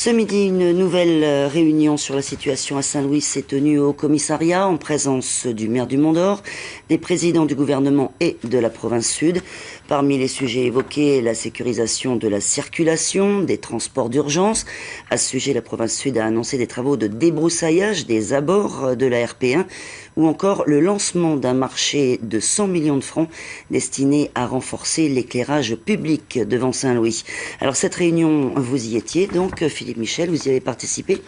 Ce midi, une nouvelle réunion sur la situation à Saint-Louis s'est tenue au commissariat en présence du maire du Mont-d'Or, des présidents du gouvernement et de la province sud. Parmi les sujets évoqués, la sécurisation de la circulation, des transports d'urgence. À ce sujet, la province sud a annoncé des travaux de débroussaillage des abords de la RP1 ou encore le lancement d'un marché de 100 millions de francs destiné à renforcer l'éclairage public devant Saint-Louis. Alors cette réunion, vous y étiez donc, Philippe Michel, vous y avez participé.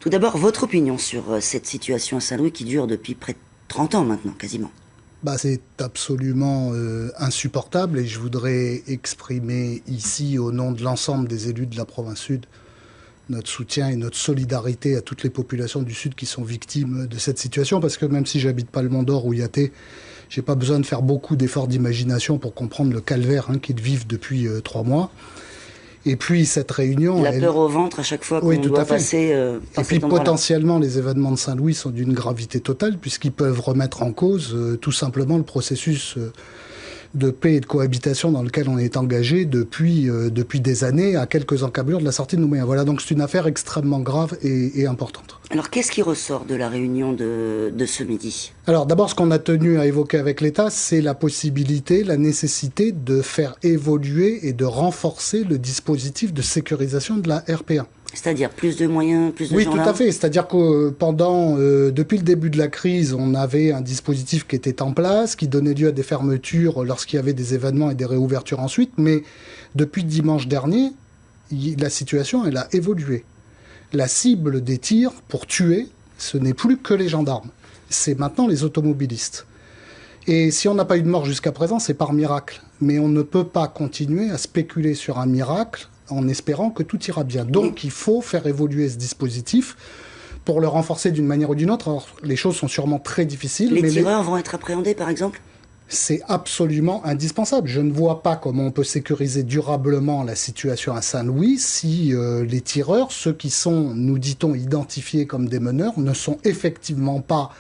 Tout d'abord, votre opinion sur cette situation à Saint-Louis qui dure depuis près de 30 ans maintenant, quasiment. C'est absolument insupportable et je voudrais exprimer ici, au nom de l'ensemble des élus de la province sud, notre soutien et notre solidarité à toutes les populations du Sud qui sont victimes de cette situation, parce que même si j'habite pas le Mont-d'Or ou Yaté, j'ai pas besoin de faire beaucoup d'efforts d'imagination pour comprendre le calvaire qu'ils vivent depuis 3 mois. Et puis cette réunion... La peur au ventre à chaque fois qu'on doit passer et puis potentiellement, les événements de Saint-Louis sont d'une gravité totale, puisqu'ils peuvent remettre en cause tout simplement le processus de paix et de cohabitation dans lequel on est engagé depuis des années, à quelques encablures de la sortie de Nouméa. Voilà, donc c'est une affaire extrêmement grave et importante. Alors qu'est-ce qui ressort de la réunion de ce midi ? Alors d'abord, ce qu'on a tenu à évoquer avec l'État, c'est la possibilité, la nécessité de faire évoluer et de renforcer le dispositif de sécurisation de la RP1. C'est-à-dire plus de moyens, plus de gendarmes ? Oui, tout à fait. C'est-à-dire que depuis le début de la crise, on avait un dispositif qui était en place, qui donnait lieu à des fermetures lorsqu'il y avait des événements et des réouvertures ensuite. Mais depuis dimanche dernier, la situation, elle a évolué. La cible des tirs pour tuer, ce n'est plus que les gendarmes. C'est maintenant les automobilistes. Et si on n'a pas eu de mort jusqu'à présent, c'est par miracle. Mais on ne peut pas continuer à spéculer sur un miracle en espérant que tout ira bien. Donc il faut faire évoluer ce dispositif pour le renforcer d'une manière ou d'une autre. Alors les choses sont sûrement très difficiles. Les tireurs vont être appréhendés par exemple ? C'est absolument indispensable. Je ne vois pas comment on peut sécuriser durablement la situation à Saint-Louis si les tireurs, ceux qui sont, nous dit-on, identifiés comme des meneurs, ne sont effectivement pas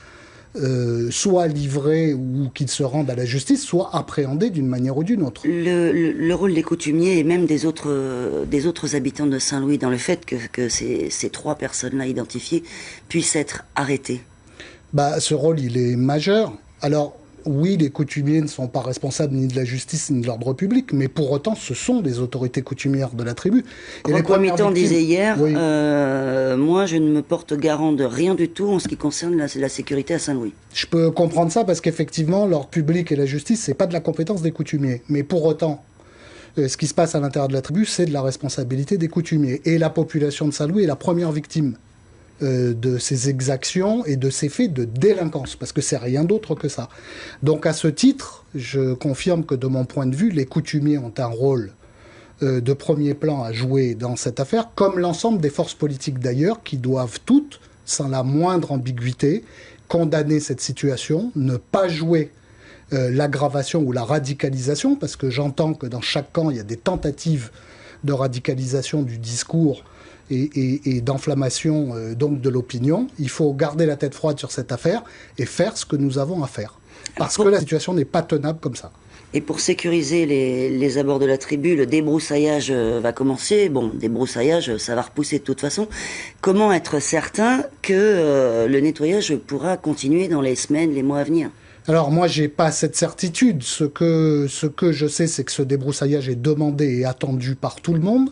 soit livrés ou qu'ils se rendent à la justice, soit appréhendés d'une manière ou d'une autre. Le rôle des coutumiers et même des autres habitants de Saint-Louis dans le fait que ces 3 personnes-là identifiées puissent être arrêtées. Ce rôle, il est majeur. Alors, oui, les coutumiers ne sont pas responsables ni de la justice ni de l'ordre public, mais pour autant, ce sont des autorités coutumières de la tribu. Et Croix-Mitton disait hier, oui. Moi, je ne me porte garant de rien du tout en ce qui concerne la sécurité à Saint-Louis. Je peux comprendre ça parce qu'effectivement, l'ordre public et la justice, c'est pas de la compétence des coutumiers. Mais pour autant, ce qui se passe à l'intérieur de la tribu, c'est de la responsabilité des coutumiers. Et la population de Saint-Louis est la première victime de ces exactions et de ces faits de délinquance, parce que c'est rien d'autre que ça. Donc à ce titre, je confirme que de mon point de vue, les coutumiers ont un rôle de premier plan à jouer dans cette affaire, comme l'ensemble des forces politiques d'ailleurs, qui doivent toutes, sans la moindre ambiguïté, condamner cette situation, ne pas jouer l'aggravation ou la radicalisation, parce que j'entends que dans chaque camp, il y a des tentatives de radicalisation du discours et d'inflammation donc de l'opinion. Il faut garder la tête froide sur cette affaire et faire ce que nous avons à faire. Parce que la situation n'est pas tenable comme ça. Et pour sécuriser les abords de la tribu, le débroussaillage va commencer. Bon, débroussaillage, ça va repousser de toute façon. Comment être certain que le nettoyage pourra continuer dans les semaines, les mois à venir ? Alors moi, j'ai pas cette certitude. Ce que je sais, c'est que ce débroussaillage est demandé et attendu par tout le monde.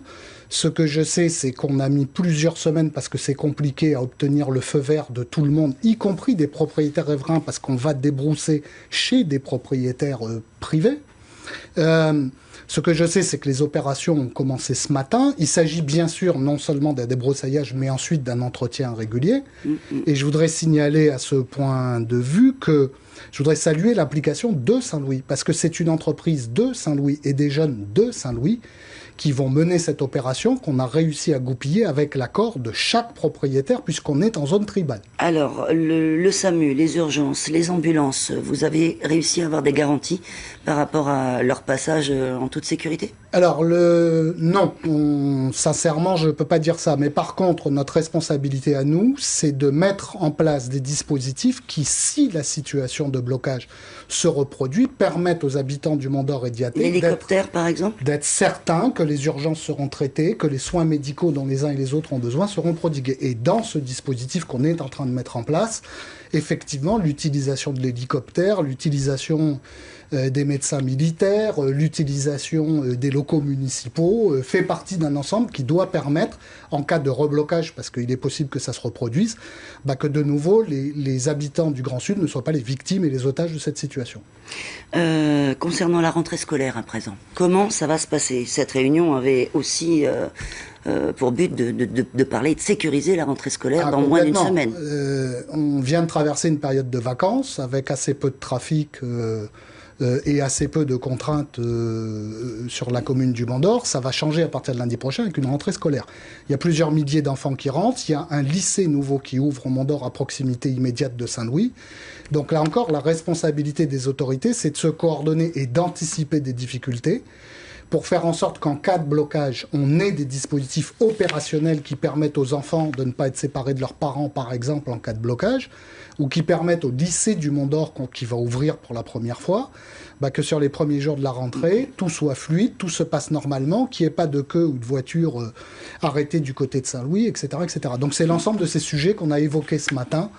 Ce que je sais, c'est qu'on a mis plusieurs semaines parce que c'est compliqué à obtenir le feu vert de tout le monde, y compris des propriétaires riverains, parce qu'on va débrousser chez des propriétaires privés. Ce que je sais, c'est que les opérations ont commencé ce matin. Il s'agit bien sûr non seulement d'un débroussaillage, mais ensuite d'un entretien régulier. Et je voudrais signaler à ce point de vue que je voudrais saluer l'implication de Saint-Louis, parce que c'est une entreprise de Saint-Louis et des jeunes de Saint-Louis qui vont mener cette opération qu'on a réussi à goupiller avec l'accord de chaque propriétaire puisqu'on est en zone tribale. Alors, le SAMU, les urgences, les ambulances, vous avez réussi à avoir des garanties par rapport à leur passage en toute sécurité ? Alors, non, sincèrement, je ne peux pas dire ça. Mais par contre, notre responsabilité à nous, c'est de mettre en place des dispositifs qui, si la situation de blocage se reproduit, permettent aux habitants du Mont d'Or et d'Yaté l'hélicoptère, par exemple, d'être certains que les urgences seront traitées, que les soins médicaux dont les uns et les autres ont besoin seront prodigués. Et dans ce dispositif qu'on est en train de mettre en place, effectivement, l'utilisation de l'hélicoptère, l'utilisation des médecins militaires, l'utilisation des locaux municipaux fait partie d'un ensemble qui doit permettre, en cas de reblocage, parce qu'il est possible que ça se reproduise, que de nouveau les habitants du Grand Sud ne soient pas les victimes et les otages de cette situation. Concernant la rentrée scolaire à présent, comment ça va se passer? Cette réunion avait aussi pour but de parler et de sécuriser la rentrée scolaire dans moins d'une semaine. On vient de traverser une période de vacances avec assez peu de trafic et assez peu de contraintes sur la commune du Mont d'Or. Ça va changer à partir de lundi prochain avec une rentrée scolaire. Il y a plusieurs milliers d'enfants qui rentrent. Il y a un lycée nouveau qui ouvre au Mont d'Or à proximité immédiate de Saint-Louis. Donc là encore, la responsabilité des autorités, c'est de se coordonner et d'anticiper des difficultés pour faire en sorte qu'en cas de blocage, on ait des dispositifs opérationnels qui permettent aux enfants de ne pas être séparés de leurs parents, par exemple, en cas de blocage, ou qui permettent au lycée du Mont d'Or, qui va ouvrir pour la première fois, que sur les premiers jours de la rentrée, tout soit fluide, tout se passe normalement, qu'il n'y ait pas de queue ou de voiture arrêtée du côté de Saint-Louis, etc., etc. Donc c'est l'ensemble de ces sujets qu'on a évoqués ce matin,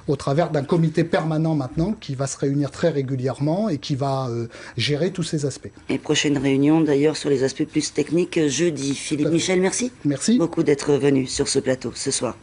au travers d'un comité permanent maintenant qui va se réunir très régulièrement et qui va gérer tous ces aspects. Et prochaine réunion d'ailleurs sur les aspects plus techniques jeudi. Philippe Michel, merci. Merci Beaucoup d'être venu sur ce plateau ce soir.